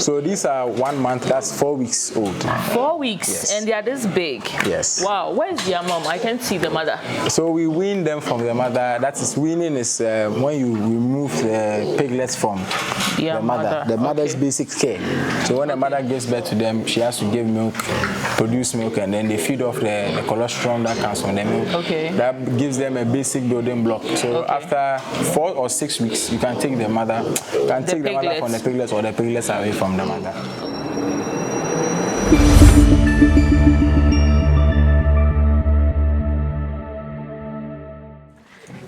So these are 1 month, that's 4 weeks old. 4 weeks, Yes. and they are this big. Yes. Wow, where is their mom? I can't see the mother. So we wean them from the mother. That is, weaning is when you remove the piglets from the mother. The mother's basic care. So when the mother gives birth to them, she has to give milk, produce milk, and then they feed off the colostrum that comes from the milk. Okay. That gives them a basic building block. So after 4 or 6 weeks, you can take the mother, take the mother from the piglets, or the piglets away from the mother.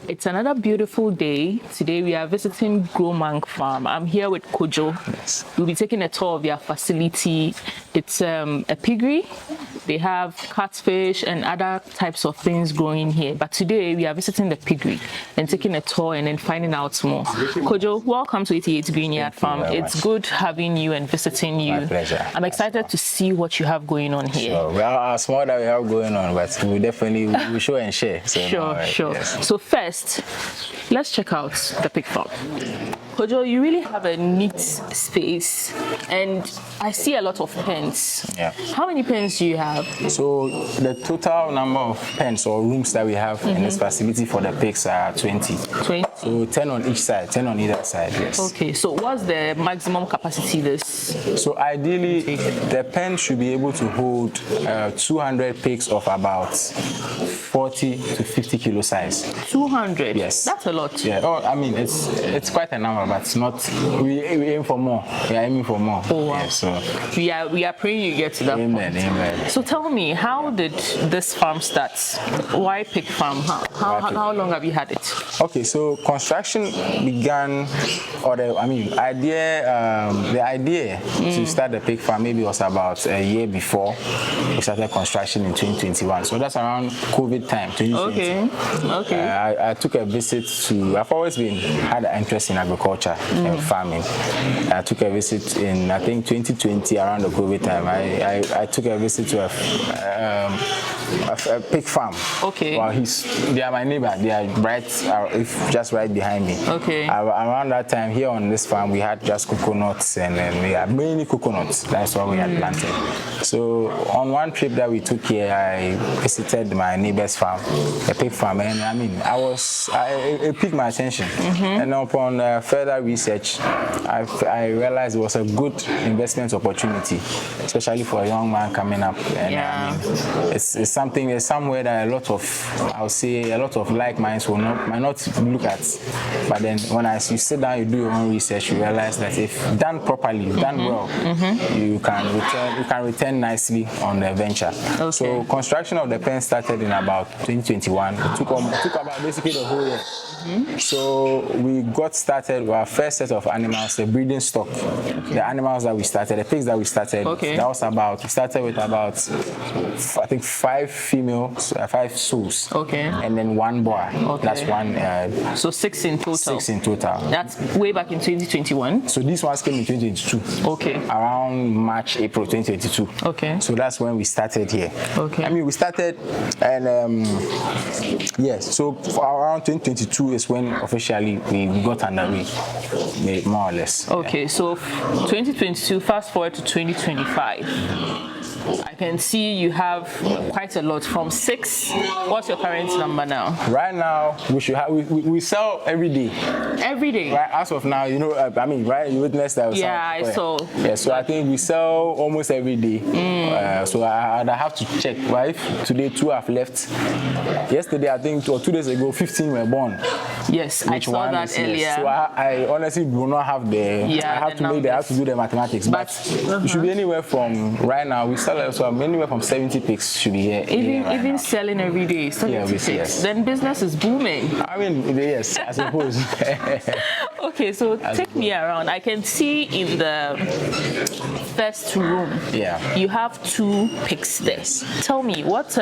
It's another beautiful day. Today we are visiting Growmank Farm. I'm here with Kojo. Yes. We'll be taking a tour of their facility. It's a piggery. They have catfish and other types of things growing here. But today we are visiting the piggery and taking a tour and then finding out more. Kojo, welcome to 88 Greenyard Farm. It's good having you and visiting you. My pleasure. I'm excited to see what you have going on here. So, well, small that we have going on, but we definitely we show and share. So, Sure. Yes. So first, let's check out the pig farm. Kojo, you really have a neat space, and I see a lot of pens. Yeah. How many pens do you have? So the total number of pens or rooms that we have in this facility for the pigs are 20. 20. So 10 on each side, 10 on either side, yes. Okay, so what's the maximum capacity this? So ideally, the pen should be able to hold 200 pigs of about 40 to 50 kilo size. 200? Yes. That's a lot. Yeah, I mean, it's quite a number, but it's not, we aim for more. We are aiming for more. Oh, wow. Yeah, so We are praying you get to that amen, point. amen. So tell me, how did this farm start? Why pig farm? How long have you had it? Okay, so construction began, or the idea to start the pig farm maybe was about a year before we started construction in 2021. So that's around COVID time, 2020. Okay. I took a visit to, I've always had an interest in agriculture and farming. I took a visit in, I think, 2020 around the COVID time. I took a visit to a pig farm. Okay. Well, they are my neighbor. They are just right behind me. Okay. Around that time here on this farm, we had just coconuts, and then we had mainly coconuts. That's what we had planted. So on one trip that we took here, I visited my neighbor's farm, a pig farm, and I mean, it piqued my attention. And upon further research, I realized it was a good investment opportunity, especially for a young man coming up. And I mean, it's somewhere that a lot of like minds might not look at. But then when you sit down, you do your own research, you realize that if done properly, done well, you can return nicely on the venture. Okay. So construction of the pen started in about 2021. It took about basically the whole year. So we got started with our first set of animals, the breeding stock. The animals that we started, the pigs that we started, that was we started with about, I think, 5 females, 5 sows. Okay. And then 1 boy. Okay. That's one. So 6 in total. 6 in total. That's way back in 2021. So these ones came in 2022. Okay. Around March, April 2022. Okay. So that's when we started here. Okay. I mean, we started, and so for around 2022 is when officially we got underway, more or less. Okay, so 2022, fast forward to 2025. I can see you have quite a lot from 6. What's your current number now? Right now, we sell every day. Every day? Right, as of now, you witnessed that. Yeah, I saw. Yeah, so I think we sell almost every day. So I have to check. Well, if today 2 have left, yesterday I think 2 or 2 days ago 15 were born. Yes, I saw that earlier. Yes. So I honestly do not have I have to do the mathematics. But it should be anywhere from, right now we sell anywhere from 70 pigs should be here. Even selling every day, 70 pigs. Yes. Then business is booming. I mean, yes, I suppose. Okay, so take me around. I can see in the first room, you have 2 pigs there. Tell me, what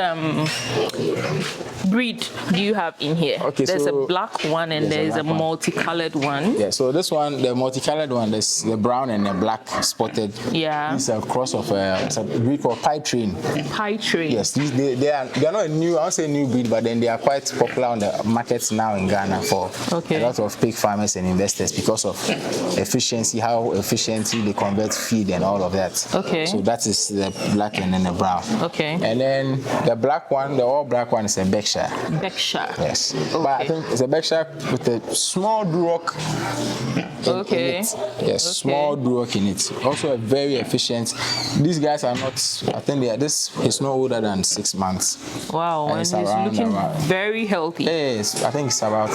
breed do you have in here? Okay, there's a black one and there's a multicolored one. Yeah, so this one, the multicolored one, there's the brown and the black spotted. Yeah. It's a cross of it's a breed breed called Pie Train. Pie Train. Yes, they are not a new, I won't say new breed, but then they are quite popular on the markets now in Ghana for a lot of pig farmers and investors because of efficiency, how efficiently they convert feed and all of that. Okay. So that is the black and then the brown. Okay. And then the black one, the all black one is a Berkshire. Berkshire. Yes. Okay. But I think it's a Berkshire with a small Duroc. Okay. In it. Yes, small Duroc in it. Also a very efficient. These guys are not, I think this is not older than 6 months. Wow, and it's looking very healthy. Yes, I think it's about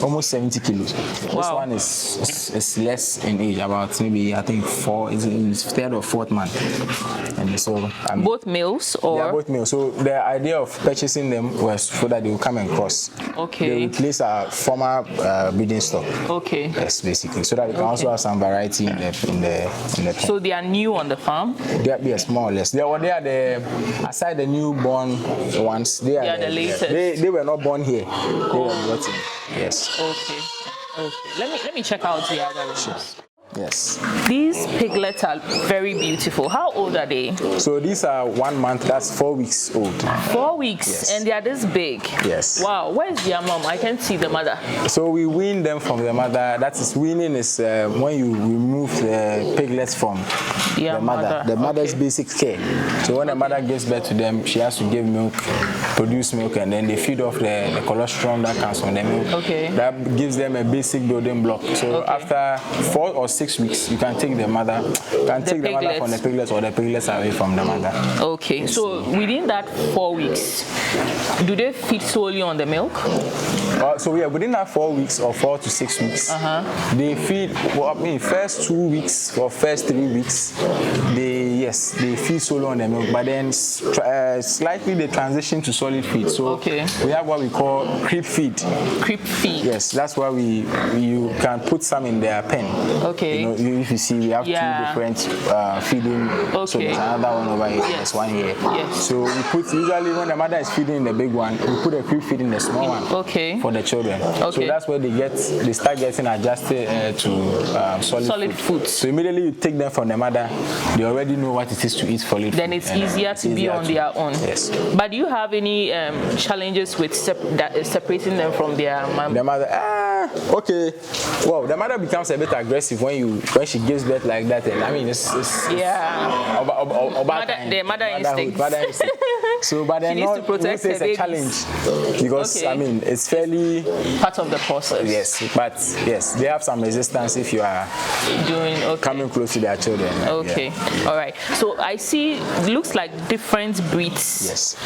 almost 70 kilos. Wow. This one is less in age, about maybe I think it's third or fourth month. And so both males or? Yeah, both males. So the idea of purchasing them was so that they will come and cross. Okay. They replace our former breeding stock. Okay. Yes, basically, so that we can also have some variety in the So they are new on the farm? Yes, more or less. They are aside the newborn ones, they are the latest. They were not born here. They were brought in. Yes. Okay. Let me check out the other ones. Sure. Yes. These piglets are very beautiful. How old are they? So these are 1 month, that's 4 weeks old. 4 weeks, yes. And they are this big. Yes. Wow, where is their mom? I can't see the mother. So we wean them from the mother. That is, weaning is when you remove the piglets from the mother. The mother's basic care. So when the mother gives birth to them, she has to give milk, produce milk, and then they feed off the colostrum that comes from the milk. Okay. That gives them a basic building block. So after 4 or 6 weeks, you can take the mother, the mother from the piglets or the piglets away from the mother. Okay, so within that 4 weeks, do they feed solely on the milk? So yeah, within that 4 weeks or 4 to 6 weeks, they feed. Well, I mean, first 2 weeks or first 3 weeks, they feed solely on the milk. But then slightly they transition to solid feed. So we have what we call creep feed. Creep feed. Yes, that's why you can put some in their pen. Okay. You know, if you see, we have 2 different feeding. So there's another one over here. There's one here. Yes. So we put, usually when the mother is feeding the big one, we put a creep feed in the small one. Okay. For the children. So that's where they start getting adjusted to solid food. So immediately you take them from the mother, they already know what it is to eat solid food. Then it's easier to be on their own. Yes. But do you have any challenges with separating them from their mom? The mother, okay. Well, the mother becomes a bit aggressive when she gives birth like that. And I mean, it's the mother instinct. So, but then needs to protect her it's a challenge because I mean, it's fairly part of the process. Yes, but yes, they have some resistance if you are coming close to their children. Okay, all right. So I see, it looks like different breeds. Yes.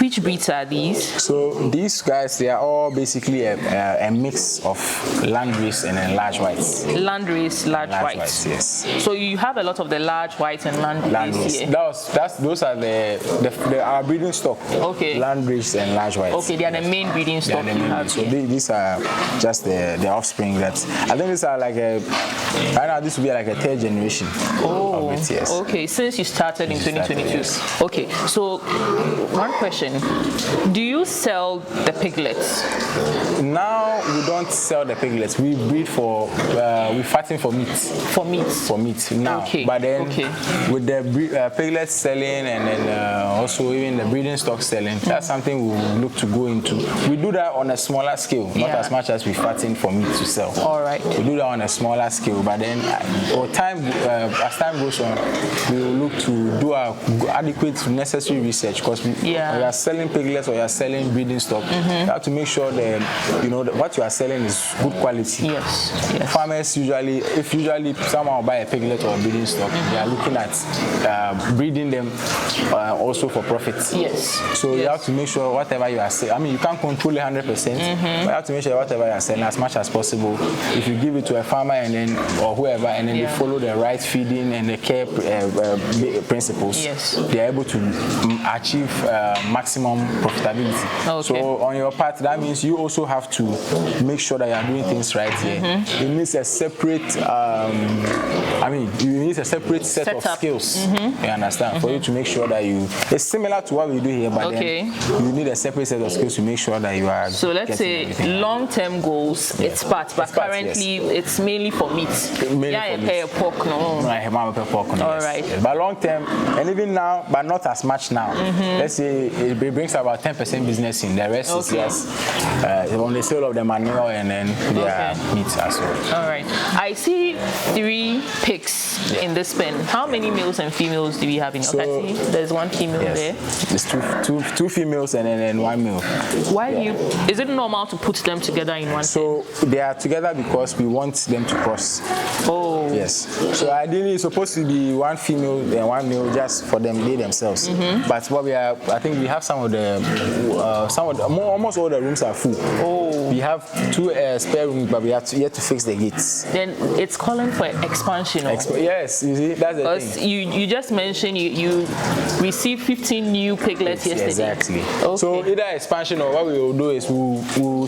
Which breeds are these? So these guys, they are all basically a mix of landrace and then large whites. Landrace, large whites. Yes. So you have a lot of the large whites and landrace here. Those are our breeding stock. Okay. Landrace and large whites. Okay, they are the main breeding stock you have. So these are just the offspring that I think these are like right now this will be like a third generation. Oh, of it, yes. Okay. Since you started in 2022. Okay. So one question: do you sell the piglets? Now we don't sell the piglets. We breed we fatten for meat. For meat. For meat now. Okay. But then with the piglets selling and then also even the breeding stock selling, that's something we will look to go into. We do that on a smaller scale, not as much as we fatten for meat to sell. All right. We do that on a smaller scale, but then as time goes on, we will look to do our adequate necessary research because when you are selling piglets or you are selling breeding stock, you have to make sure that what you are selling is good quality. Yes. Farmers usually someone will buy a piglet or a breeding stock, they are looking at breeding them also for profit. Yes. So you have to make sure whatever you are selling, I mean, you can't control it 100%, but you have to make sure whatever you are selling as much as possible. If you give it to a farmer and then or whoever, and then they follow the right feeding and the care principles, they are able to achieve maximum profitability. Okay. So on your part, that means you also have to make sure that you are doing things right here. It needs a separate, you need a separate set of skills. You understand, for you to make sure that it's similar similar to what we do here, but then you need a separate set of skills to make sure that you are. So let's say long-term goals, it's part, but currently it's mainly for meat. Yeah, pork, no. Pork, no. All right. Yes. But long-term, and even now, but not as much now. Let's say it brings about 10% business in. The rest is just on the sale of the manure and then meat as well. All right. I see 3 pigs in this pen. How many males and females do we have in your petty? There's 1 female there. There's two females and then 1 male. Why do you? Is it normal to put them together in one? So they are together because we want them to cross. Oh. Yes. So ideally, it's supposed to be 1 female and 1 male just for them themselves. But what I think we have some of the almost all the rooms are full. Oh. We have 2 spare rooms, but we have yet to fix the gates. Then it's calling for expansion. Yes, you see, that's the thing. Because you just mentioned you received 15 new piglets yesterday. Exactly. Okay. So either expansion or what we will do is we'll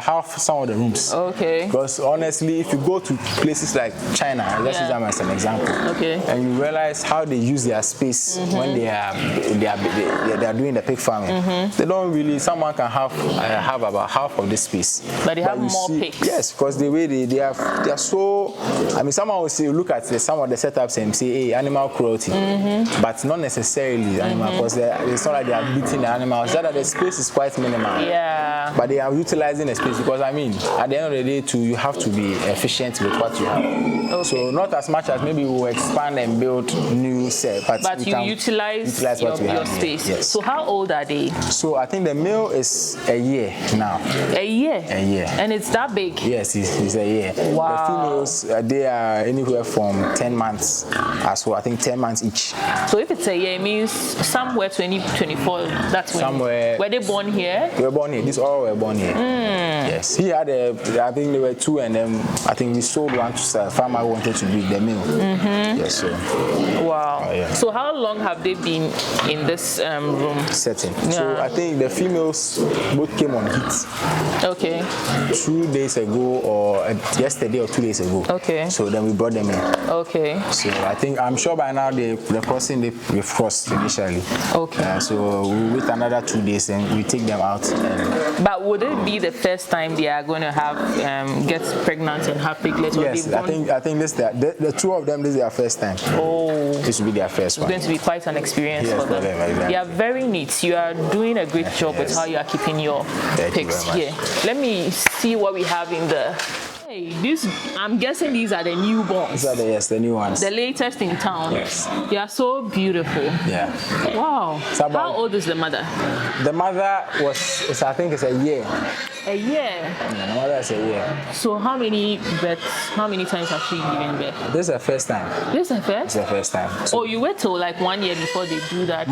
half some of the rooms. Okay. Because honestly, if you go to places like China, let's use them as an example. Okay. And you realize how they use their space when they are doing the pig farming. They don't really. Someone can have about half of this space. But they have more pigs. Yes, because the way they are so. I mean, someone will say, look at some of the setups and say, hey, animal cruelty, but not necessarily animal, because it's not like they are beating the animals. That the space is quite minimal. Yeah. But they are utilizing the space because I mean, at the end of the day, too, you have to be efficient with what you have. Okay. So not as much as maybe we'll expand and build new set, but you utilize your space. Yes. So how old are they? So I think the male is a year now. A year? A year. And it's that big? Yes, it's a year. Wow. The females, they are anywhere from 10 months as well. I think 10 months each. So if it's a year, it means somewhere 2024, that's when. Somewhere. Were they born here? They were born here. These all were born here. Yes. He had I think there were 2 and then I think we sold 1 to a farmer who wanted to breed the male. Yes, so. Wow. Yeah. So how long have they been in this room? Setting. Yeah. So I think the females both came on heat. Okay. 2 days ago or yesterday or 2 days ago. Okay. So then we brought them in. Okay. So I'm sure by now the crossing they've crossed initially. Okay. So we'll wait another 2 days and we take them out. But would it be the first time they are going to have get pregnant and have piglets? Yes, I think this the 2 of them this is their first time. Oh. This will be their first one. It's going to be quite an experience for them. Exactly. They are very neat. You are doing a great job with how you are keeping your pigs here. Let me see what we have in the. Hey, I'm guessing these are the newborns. These are the new ones. The latest in town. Yes. They are so beautiful. Yeah. Wow. How old is the mother? The mother I think it's a year. A year? Yeah, the mother is a year. So how many times has she given birth? This is her first time. This is her first? It's her first time. So you wait till like 1 year before they do that?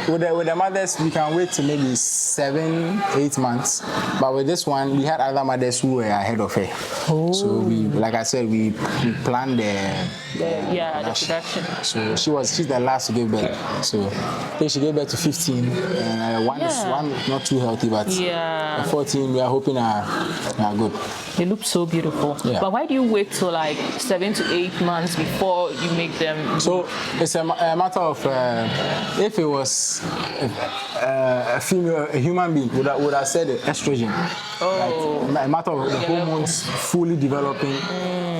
With the mothers, we can wait till maybe 7-8 months. But with this one, we had other mothers who were ahead of her. Oh. So like I said, we planned the production. So she's the last to give birth. So I think she gave birth to 15, and one is not too healthy, but 14 we are hoping are good. They look so beautiful. Yeah. But why do you wait till like 7 to 8 months before you make them? So it's a matter of if it was a female, a human being would have said estrogen. Oh. Like, a matter of the hormones fully developing.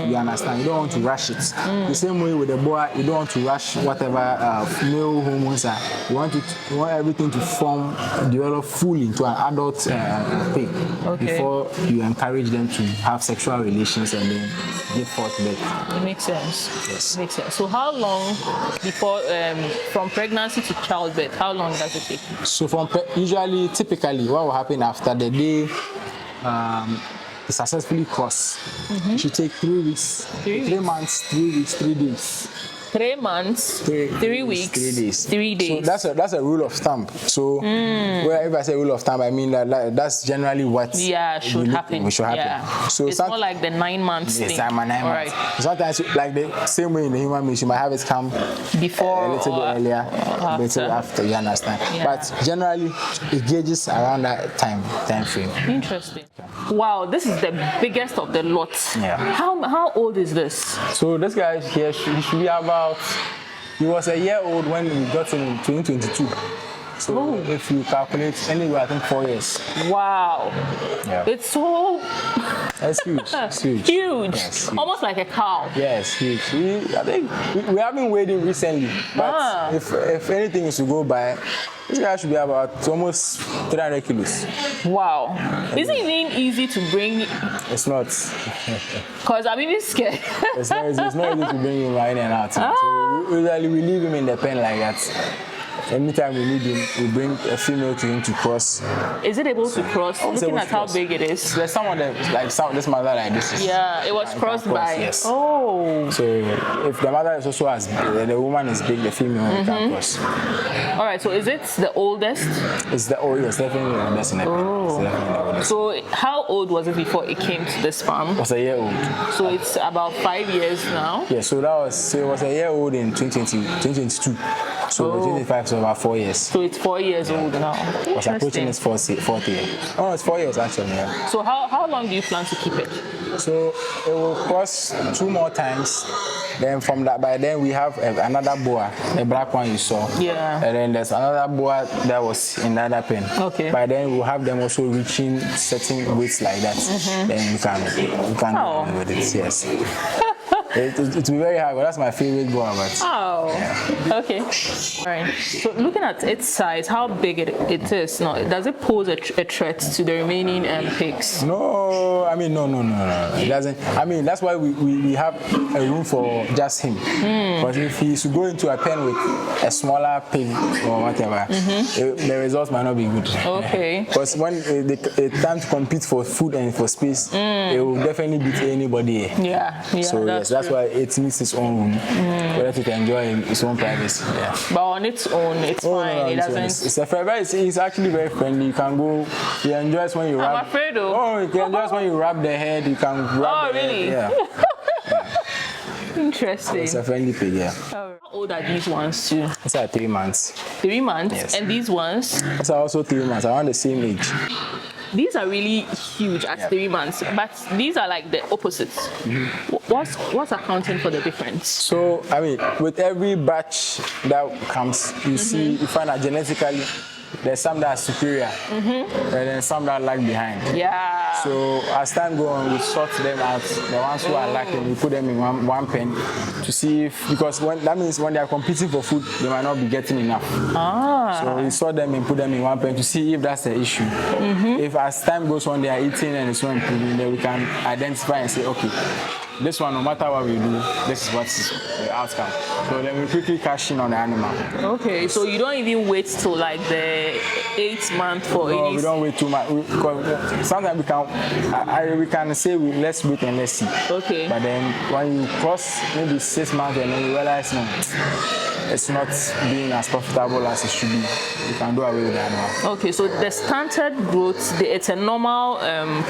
You understand? You don't want to rush it. The same way with the boy, you don't want to rush whatever male hormones are. You want everything to develop fully into an adult pig before you encourage them to have sexual relations and then give forth birth. It makes sense. Yes. Makes sense. So how long before from pregnancy to childbirth? How long does it take? So typically, what will happen after the day? Successfully cross. It should take 3 weeks, 3 months, 3 weeks, 3 days. 3 months, 3 weeks, 3 days. 3 days. So that's a rule of thumb. So if I say rule of thumb, I mean that's generally what should happen. Yeah. So it's more like the 9 months thing. Yes, 9 months. Right. Sometimes like the same way in the human being, you might have it come before a little bit earlier, a little after. You understand? Yeah. But generally, it gauges around that time frame. Interesting. Wow, this is the biggest of the lot. Yeah. How old is this? So this guy here, he should be about. He was a year old when we got him in 2022. So if you calculate anyway, I think 4 years. Wow. Yeah. It's so That's huge. It's huge. huge. Yes, huge. Almost like a cow. Yes, huge. I think we haven't weighed him recently, but if anything is to go by, this guy should be about almost 300 kilos. Wow. Is it even easy to bring? It's not. Because I'm even scared. It's not easy to bring him in and out. So usually we leave him in the pen like that. Anytime we need him, we bring a female to him to cross. Is it able to cross? Looking at how big it is. There's some of them, like this mother like this. Yeah, it was crossed by. Yes. Oh. So if the mother is also as big, the woman is big, the female can cross. All right, so is it the oldest? It's definitely the oldest in the pen. It's definitely the oldest. So how old was it before it came to this farm? It was a year old. So it's about 5 years now? Yeah, so it was a year old in 2022. So 25, so about 4 years. So it's 4 years old now. I was approaching its fourth year. Oh, it's 4 years actually, yeah. So how long do you plan to keep it? So it will cross 2 more times. Then from that, by then we have another boa, the black one you saw. Yeah. And then there's another boa that was in the other pen. Okay. By then we'll have them also reaching certain weights like that. Then you can do with it, yes. It will be very hard, but that's my favorite boa. Oh, okay. All right. So looking at its size, how big it is, no, does it pose a threat to the remaining pigs? No, I mean, no. It doesn't. I mean, that's why we have a room for just him. Because if he should go into a pen with a smaller pig or whatever, the results might not be good. Okay. Because when it's time to compete for food and for space, it will definitely beat anybody here. Yeah. So that's why it needs its own room, for it to enjoy its own privacy. Yeah. But on its own, it's fine. No, it doesn't. It's a favorite. It's actually very friendly. You can go. He enjoys when you wrap. I'm afraid though. Oh, he enjoys when you wrap the head. You can wrap the really? head. Yeah. Interesting. It's a friendly pig. Yeah. How old are these ones too? It's at 3 months. 3 months. Yes. And these ones? It's also 3 months. Around the same age. These are really huge at 3 months, but these are like the opposites. What's accounting for the difference? So, I mean, with every batch that comes, you see, you find that genetically, there's some that are superior, and then some that lag behind. Yeah. So as time goes on, we sort them out. The ones who are lacking, we put them in one pen to see if, because that means when they are competing for food, they might not be getting enough. So we sort them and put them in one pen to see if that's the issue. If as time goes on, they are eating and it's not improving, then we can identify and say, okay, this one, no matter what we do, this is what's the outcome. So then we quickly cash in on the animal. Okay, so you don't even wait till like the 8th month for No, it. we don't wait too much. Because sometimes we can say let's wait and let's see. Okay. But then when you cross maybe 6 months and then you realize no, it's not being as profitable as it should be, you can do away with the animal. Okay, so the stunted growth, it's a normal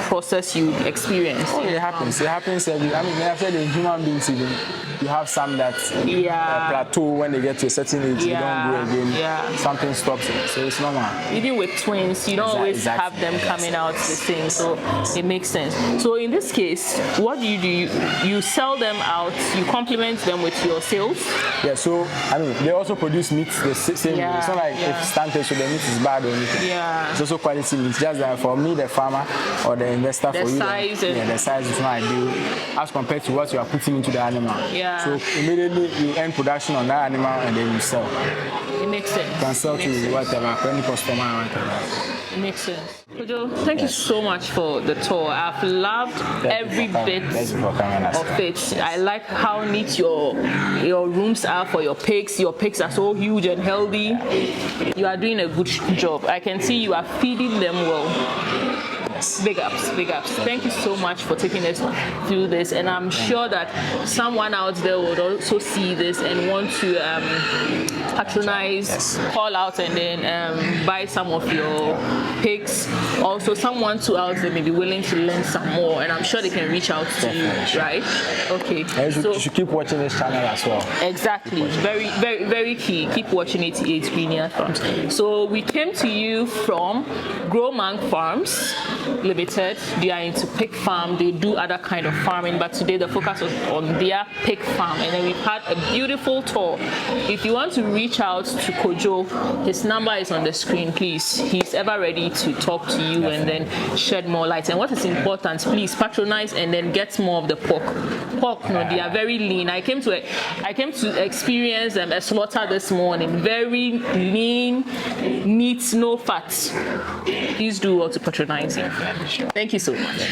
process you experience. Oh, it happens. It happens every. I mean, I've said in human beings even, you have some that plateau when they get to a certain age, they don't grow again. Yeah. Something stops it. So it's normal. Even with twins, you don't always have them coming out the same, so it makes sense. So in this case, what do? You sell them out, you complement them with your sales? Yeah, so I mean, they also produce meat the same way. It's not like if stunted, so the meat is bad or anything. Yeah. It's also quality meat. Just that for me, the farmer or the investor, The for you, size the size is not ideal as compared to what you are putting into the animal. Yeah. So immediately you end production on that animal and then you sell. It makes sense. You can sell to whatever, any customer or whatever. It makes sense. Kojo, thank you so much for the tour. I've loved every bit of it. I like how neat your rooms are for your pigs. Your pigs are so huge and healthy. You are doing a good job. I can see you are feeding them well. Big ups, big ups. Thank you so much for taking us through this, and I'm sure that someone out there would also see this and want to patronize, call out, and then buy some of your pigs. Also, someone out there may be willing to learn some more, and I'm sure they can reach out to you, right? Okay. You should keep watching this channel as well. Exactly. Very, very, very key. Keep watching it, Growmank Farms. So we came to you from Growmank Farms. Limited. They are into pig farm. They do other kind of farming, but today the focus was on their pig farm. And then we've had a beautiful tour. If you want to reach out to Kojo, his number is on the screen, please. He's ever ready to talk to you and then shed more light. And what is important, please patronize and then get more of the pork. Pork, no, they are very lean. I came to experience a slaughter this morning. Very lean, meat, no fat. Please do well to patronize him. Thank you so much.